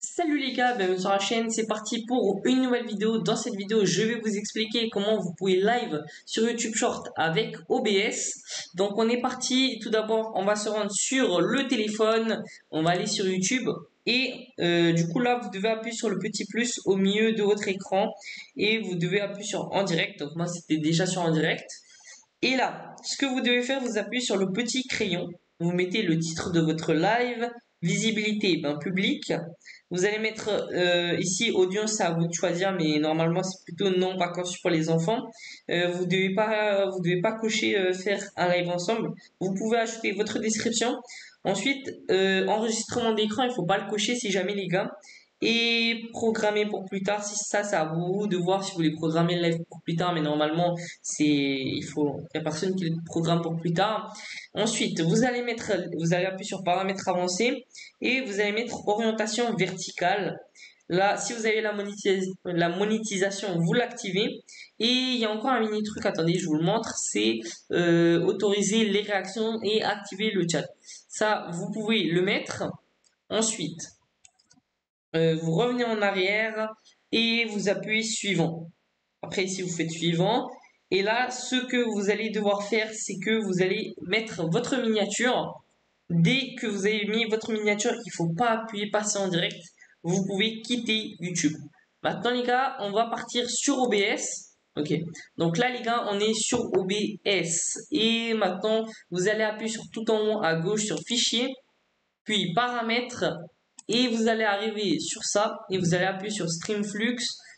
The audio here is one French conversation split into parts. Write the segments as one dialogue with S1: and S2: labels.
S1: Salut les gars, bienvenue sur la chaîne, c'est parti pour une nouvelle vidéo. Dans cette vidéo, je vais vous expliquer comment vous pouvez live sur YouTube Short avec OBS. Donc on est parti, tout d'abord on va se rendre sur le téléphone, on va aller sur YouTube et du coup là vous devez appuyer sur le petit plus au milieu de votre écran et vous devez appuyer sur en direct. Donc moi c'était déjà sur en direct. Et là, ce que vous devez faire, vous appuyez sur le petit crayon, vous mettez le titre de votre live, visibilité, public. Vous allez mettre ici audience, c'est à vous de choisir, mais normalement c'est plutôt non, pas conçu pour les enfants. Vous devez pas cocher faire un live ensemble. Vous pouvez ajouter votre description. Ensuite, enregistrement d'écran, il faut pas le cocher si jamais les gars. Et programmer pour plus tard, si ça, c'est à vous de voir si vous voulez programmer le live pour plus tard, mais normalement il y a personne qui le programme pour plus tard. Ensuite, vous allez appuyer sur paramètres avancés et vous allez mettre orientation verticale. Là, si vous avez la monétisation, vous l'activez. Et il y a encore un mini truc, attendez, je vous le montre, c'est autoriser les réactions et activer le chat. Ça, vous pouvez le mettre. Ensuite, vous revenez en arrière et vous appuyez suivant. Après ici, vous faites suivant. Et là, ce que vous allez devoir faire, c'est que vous allez mettre votre miniature. Dès que vous avez mis votre miniature, il ne faut pas appuyer passer en direct. Vous pouvez quitter YouTube. Maintenant les gars, on va partir sur OBS. Ok. Donc là les gars, on est sur OBS. Et maintenant, vous allez appuyer sur tout en haut à gauche sur fichier, puis paramètres. Et vous allez arriver sur ça et vous allez appuyer sur Streamflux.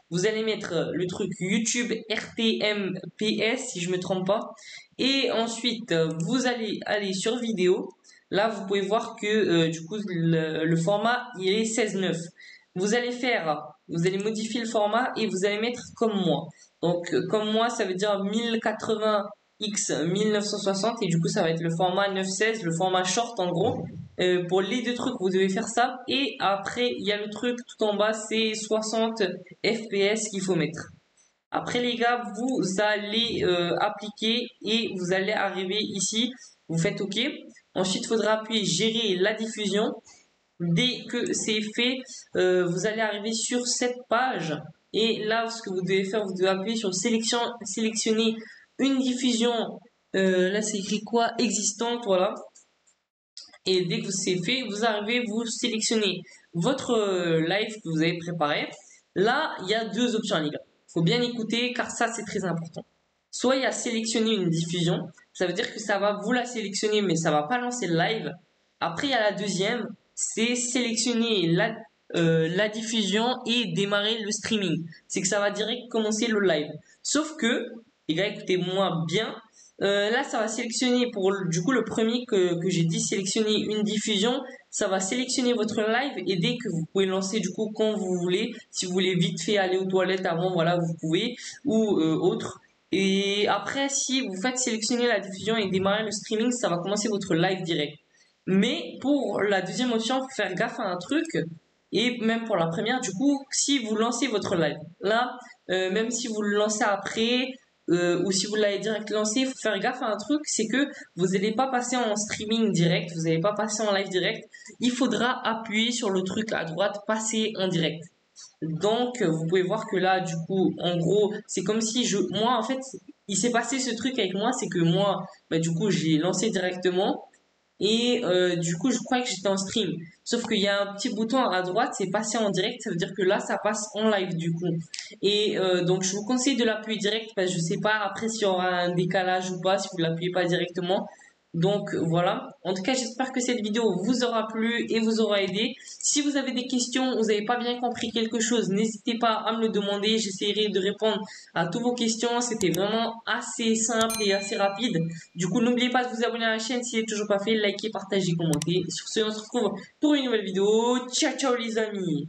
S1: Vous allez mettre le truc YouTube RTMPS si je me trompe pas. Et ensuite, vous allez aller sur vidéo. Là, vous pouvez voir que du coup, le format, il est 16:9. Vous allez modifier le format et vous allez mettre comme moi. Donc, comme moi, ça veut dire 1080x 1960 et du coup, ça va être le format 9:16, le format short en gros. Pour les deux trucs, vous devez faire ça. Et après, il y a le truc tout en bas, c'est 60 FPS qu'il faut mettre. Après les gars, vous allez appliquer et vous allez arriver ici. Vous faites OK. Ensuite, il faudra appuyer gérer la diffusion. Dès que c'est fait, vous allez arriver sur cette page. Et là, ce que vous devez faire, vous devez appuyer sur sélectionner une diffusion. Là, c'est écrit quoi? Existante, voilà. Et dès que c'est fait, vous arrivez, vous sélectionnez votre live que vous avez préparé. Là, il y a deux options, les gars. Il faut bien écouter car ça, c'est très important. Soit il y a sélectionner une diffusion. Ça veut dire que ça va vous la sélectionner, mais ça va pas lancer le live. Après, il y a la deuxième. C'est sélectionner la diffusion et démarrer le streaming. C'est que ça va direct commencer le live. Sauf que, les gars, écoutez-moi bien. Là, ça va sélectionner pour du coup le premier que j'ai dit sélectionner une diffusion. Ça va sélectionner votre live et dès que vous pouvez lancer du coup quand vous voulez. Si vous voulez vite fait aller aux toilettes avant, voilà, vous pouvez ou autre. Et après, si vous faites sélectionner la diffusion et démarrer le streaming, ça va commencer votre live direct. Mais pour la deuxième option, faut faire gaffe à un truc. Et même pour la première, du coup, si vous lancez votre live, là, même si vous le lancez après, ou si vous l'avez direct lancé, il faut faire gaffe à un truc, c'est que vous n'allez pas passer en streaming direct, vous n'allez pas passer en live direct. Il faudra appuyer sur le truc à droite, passer en direct. Donc, vous pouvez voir que là, du coup, en gros, c'est comme si moi, en fait, il s'est passé ce truc avec moi, c'est que moi, du coup, j'ai lancé directement. Et du coup, je crois que j'étais en stream. Sauf qu'il y a un petit bouton à droite, c'est passer en direct. Ça veut dire que là, ça passe en live du coup. Et donc, je vous conseille de l'appuyer direct parce que je sais pas après s'il y aura un décalage ou pas si vous l'appuyez pas directement. Donc voilà. En tout cas, j'espère que cette vidéo vous aura plu et vous aura aidé. Si vous avez des questions, vous n'avez pas bien compris quelque chose, n'hésitez pas à me le demander. J'essaierai de répondre à toutes vos questions. C'était vraiment assez simple et assez rapide. Du coup, n'oubliez pas de vous abonner à la chaîne si ce n'est toujours pas fait. Likez, partagez, commentez. Sur ce, on se retrouve pour une nouvelle vidéo. Ciao, ciao les amis.